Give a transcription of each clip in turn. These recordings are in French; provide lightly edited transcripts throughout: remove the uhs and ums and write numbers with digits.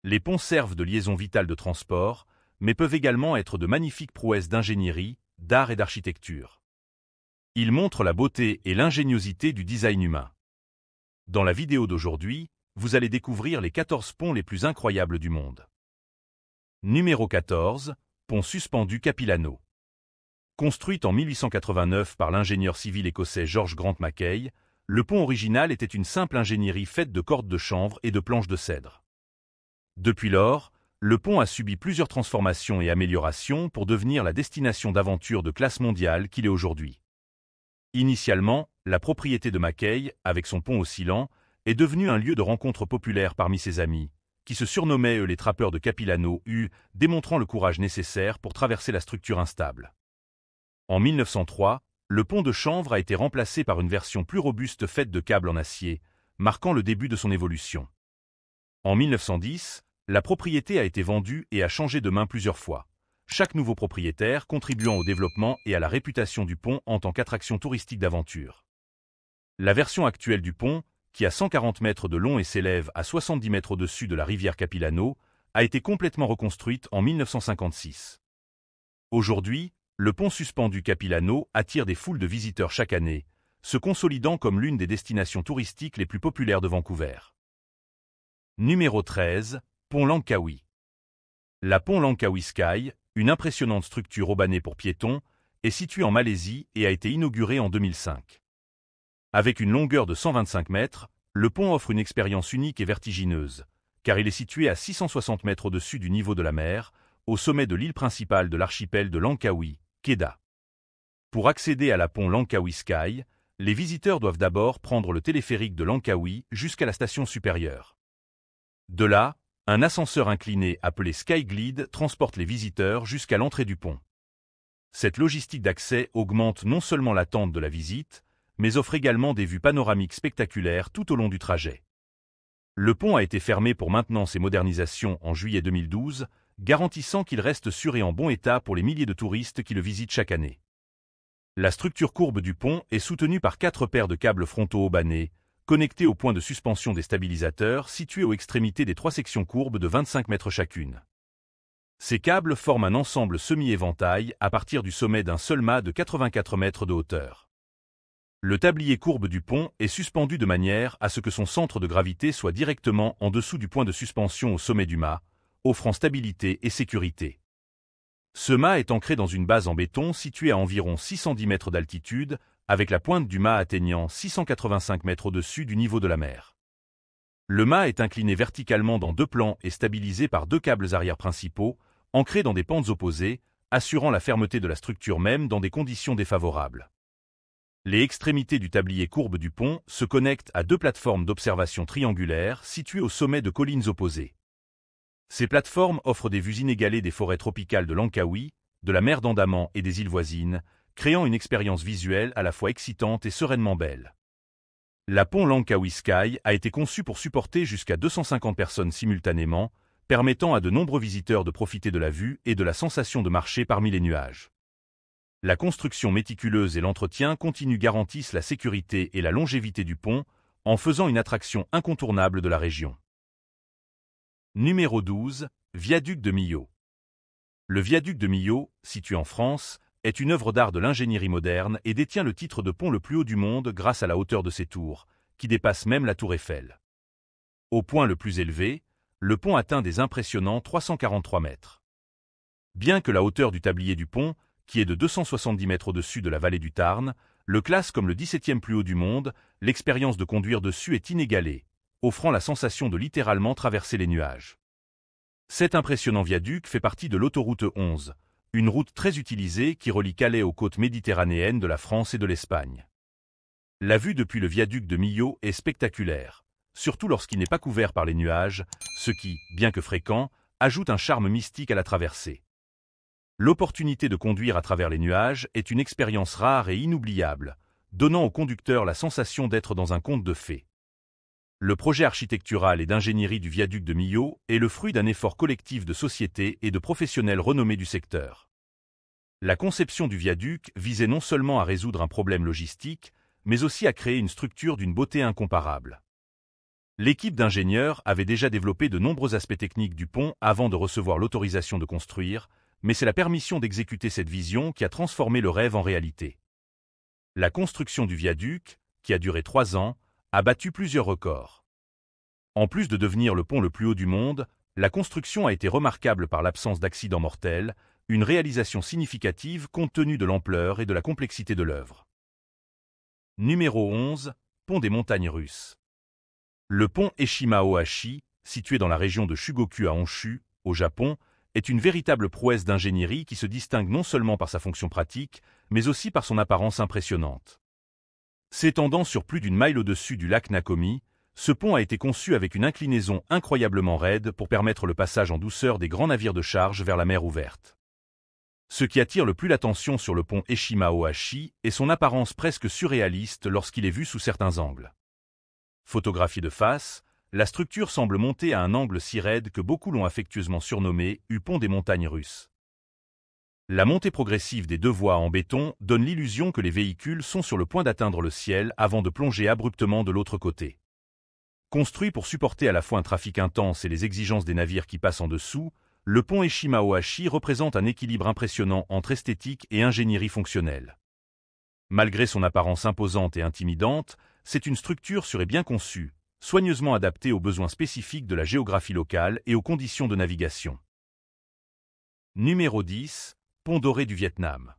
Les ponts servent de liaison vitale de transport, mais peuvent également être de magnifiques prouesses d'ingénierie, d'art et d'architecture. Ils montrent la beauté et l'ingéniosité du design humain. Dans la vidéo d'aujourd'hui, vous allez découvrir les 14 ponts les plus incroyables du monde. Numéro 14, pont suspendu Capilano. Construit en 1889 par l'ingénieur civil écossais George Grant Mackay, le pont original était une simple ingénierie faite de cordes de chanvre et de planches de cèdre. Depuis lors, le pont a subi plusieurs transformations et améliorations pour devenir la destination d'aventure de classe mondiale qu'il est aujourd'hui. Initialement, la propriété de Mackay, avec son pont oscillant, est devenue un lieu de rencontre populaire parmi ses amis, qui se surnommaient les trappeurs de Capilano, démontrant le courage nécessaire pour traverser la structure instable. En 1903, le pont de chanvre a été remplacé par une version plus robuste faite de câbles en acier, marquant le début de son évolution. En 1910, la propriété a été vendue et a changé de main plusieurs fois, chaque nouveau propriétaire contribuant au développement et à la réputation du pont en tant qu'attraction touristique d'aventure. La version actuelle du pont, qui a 140 mètres de long et s'élève à 70 mètres au-dessus de la rivière Capilano, a été complètement reconstruite en 1956. Aujourd'hui, le pont suspendu Capilano attire des foules de visiteurs chaque année, se consolidant comme l'une des destinations touristiques les plus populaires de Vancouver. Numéro 13, pont Langkawi. La pont Langkawi Sky, une impressionnante structure haubanée pour piétons, est située en Malaisie et a été inaugurée en 2005. Avec une longueur de 125 mètres, le pont offre une expérience unique et vertigineuse, car il est situé à 660 mètres au-dessus du niveau de la mer, au sommet de l'île principale de l'archipel de Langkawi, Kedah. Pour accéder à la pont Langkawi Sky, les visiteurs doivent d'abord prendre le téléphérique de Langkawi jusqu'à la station supérieure. De là, un ascenseur incliné appelé Skyglide transporte les visiteurs jusqu'à l'entrée du pont. Cette logistique d'accès augmente non seulement l'attente de la visite, mais offre également des vues panoramiques spectaculaires tout au long du trajet. Le pont a été fermé pour maintenance et modernisation en juillet 2012, garantissant qu'il reste sûr et en bon état pour les milliers de touristes qui le visitent chaque année. La structure courbe du pont est soutenue par 4 paires de câbles frontaux haubanés, connectés au point de suspension des stabilisateurs situés aux extrémités des 3 sections courbes de 25 mètres chacune. Ces câbles forment un ensemble semi-éventail à partir du sommet d'un seul mât de 84 mètres de hauteur. Le tablier courbe du pont est suspendu de manière à ce que son centre de gravité soit directement en dessous du point de suspension au sommet du mât, offrant stabilité et sécurité. Ce mât est ancré dans une base en béton située à environ 610 mètres d'altitude, avec la pointe du mât atteignant 685 mètres au-dessus du niveau de la mer. Le mât est incliné verticalement dans 2 plans et stabilisé par 2 câbles arrière principaux, ancrés dans des pentes opposées, assurant la fermeté de la structure même dans des conditions défavorables. Les extrémités du tablier courbe du pont se connectent à 2 plateformes d'observation triangulaires situées au sommet de collines opposées. Ces plateformes offrent des vues inégalées des forêts tropicales de Langkawi, de la mer d'Andaman et des îles voisines, créant une expérience visuelle à la fois excitante et sereinement belle. La pont Langkawi Sky a été conçue pour supporter jusqu'à 250 personnes simultanément, permettant à de nombreux visiteurs de profiter de la vue et de la sensation de marcher parmi les nuages. La construction méticuleuse et l'entretien continu garantissent la sécurité et la longévité du pont, en faisant une attraction incontournable de la région. Numéro 12, viaduc de Millau. Le viaduc de Millau, situé en France, est une œuvre d'art de l'ingénierie moderne et détient le titre de pont le plus haut du monde grâce à la hauteur de ses tours, qui dépasse même la tour Eiffel. Au point le plus élevé, le pont atteint des impressionnants 343 mètres. Bien que la hauteur du tablier du pont, qui est de 270 mètres au-dessus de la vallée du Tarn, le classe comme le 17e plus haut du monde, l'expérience de conduire dessus est inégalée, offrant la sensation de littéralement traverser les nuages. Cet impressionnant viaduc fait partie de l'autoroute 11, une route très utilisée qui relie Calais aux côtes méditerranéennes de la France et de l'Espagne. La vue depuis le viaduc de Millau est spectaculaire, surtout lorsqu'il n'est pas couvert par les nuages, ce qui, bien que fréquent, ajoute un charme mystique à la traversée. L'opportunité de conduire à travers les nuages est une expérience rare et inoubliable, donnant au conducteur la sensation d'être dans un conte de fées. Le projet architectural et d'ingénierie du viaduc de Millau est le fruit d'un effort collectif de sociétés et de professionnels renommés du secteur. La conception du viaduc visait non seulement à résoudre un problème logistique, mais aussi à créer une structure d'une beauté incomparable. L'équipe d'ingénieurs avait déjà développé de nombreux aspects techniques du pont avant de recevoir l'autorisation de construire, mais c'est la permission d'exécuter cette vision qui a transformé le rêve en réalité. La construction du viaduc, qui a duré 3 ans, a battu plusieurs records. En plus de devenir le pont le plus haut du monde, la construction a été remarquable par l'absence d'accidents mortels, une réalisation significative compte tenu de l'ampleur et de la complexité de l'œuvre. Numéro 11, pont des montagnes russes. Le pont Eshima-Ohashi, situé dans la région de Shugoku à Honshu, au Japon, est une véritable prouesse d'ingénierie qui se distingue non seulement par sa fonction pratique, mais aussi par son apparence impressionnante. S'étendant sur plus d'1 mile au-dessus du lac Nakomi, ce pont a été conçu avec une inclinaison incroyablement raide pour permettre le passage en douceur des grands navires de charge vers la mer ouverte. Ce qui attire le plus l'attention sur le pont Eshima-Ohashi est son apparence presque surréaliste lorsqu'il est vu sous certains angles. Photographiée de face, la structure semble monter à un angle si raide que beaucoup l'ont affectueusement surnommé « pont des montagnes russes ». La montée progressive des 2 voies en béton donne l'illusion que les véhicules sont sur le point d'atteindre le ciel avant de plonger abruptement de l'autre côté. Construit pour supporter à la fois un trafic intense et les exigences des navires qui passent en dessous, le pont Eshima-Ohashi représente un équilibre impressionnant entre esthétique et ingénierie fonctionnelle. Malgré son apparence imposante et intimidante, c'est une structure sûre et bien conçue, soigneusement adaptée aux besoins spécifiques de la géographie locale et aux conditions de navigation. Numéro 10, pont doré du Vietnam.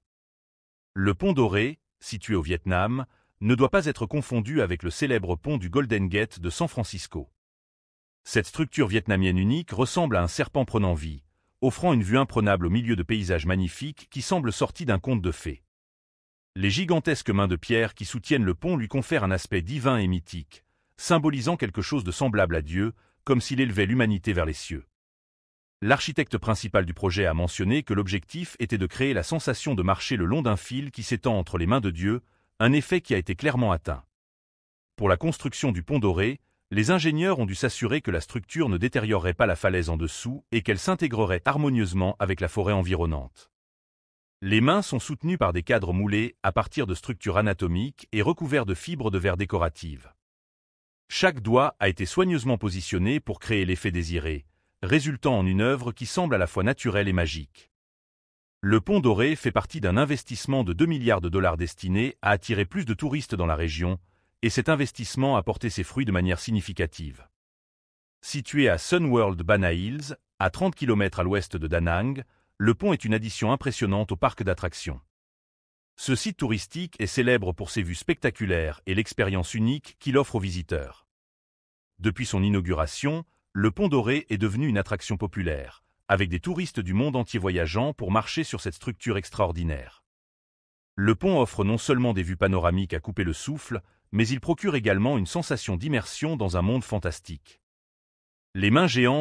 Le pont doré, situé au Vietnam, ne doit pas être confondu avec le célèbre pont du Golden Gate de San Francisco. Cette structure vietnamienne unique ressemble à un serpent prenant vie, offrant une vue imprenable au milieu de paysages magnifiques qui semblent sortis d'un conte de fées. Les gigantesques mains de pierre qui soutiennent le pont lui confèrent un aspect divin et mythique, symbolisant quelque chose de semblable à Dieu, comme s'il élevait l'humanité vers les cieux. L'architecte principal du projet a mentionné que l'objectif était de créer la sensation de marcher le long d'un fil qui s'étend entre les mains de Dieu, un effet qui a été clairement atteint. Pour la construction du pont doré, les ingénieurs ont dû s'assurer que la structure ne détériorerait pas la falaise en dessous et qu'elle s'intégrerait harmonieusement avec la forêt environnante. Les mains sont soutenues par des cadres moulés à partir de structures anatomiques et recouverts de fibres de verre décoratives. Chaque doigt a été soigneusement positionné pour créer l'effet désiré, résultant en une œuvre qui semble à la fois naturelle et magique. Le pont doré fait partie d'un investissement de 2 milliards de dollars destiné à attirer plus de touristes dans la région, et cet investissement a porté ses fruits de manière significative. Situé à Sunworld Bana Hills, à 30 km à l'ouest de Da Nang, le pont est une addition impressionnante au parc d'attractions. Ce site touristique est célèbre pour ses vues spectaculaires et l'expérience unique qu'il offre aux visiteurs. Depuis son inauguration, le pont doré est devenu une attraction populaire, avec des touristes du monde entier voyageant pour marcher sur cette structure extraordinaire. Le pont offre non seulement des vues panoramiques à couper le souffle, mais il procure également une sensation d'immersion dans un monde fantastique. Les mains géantes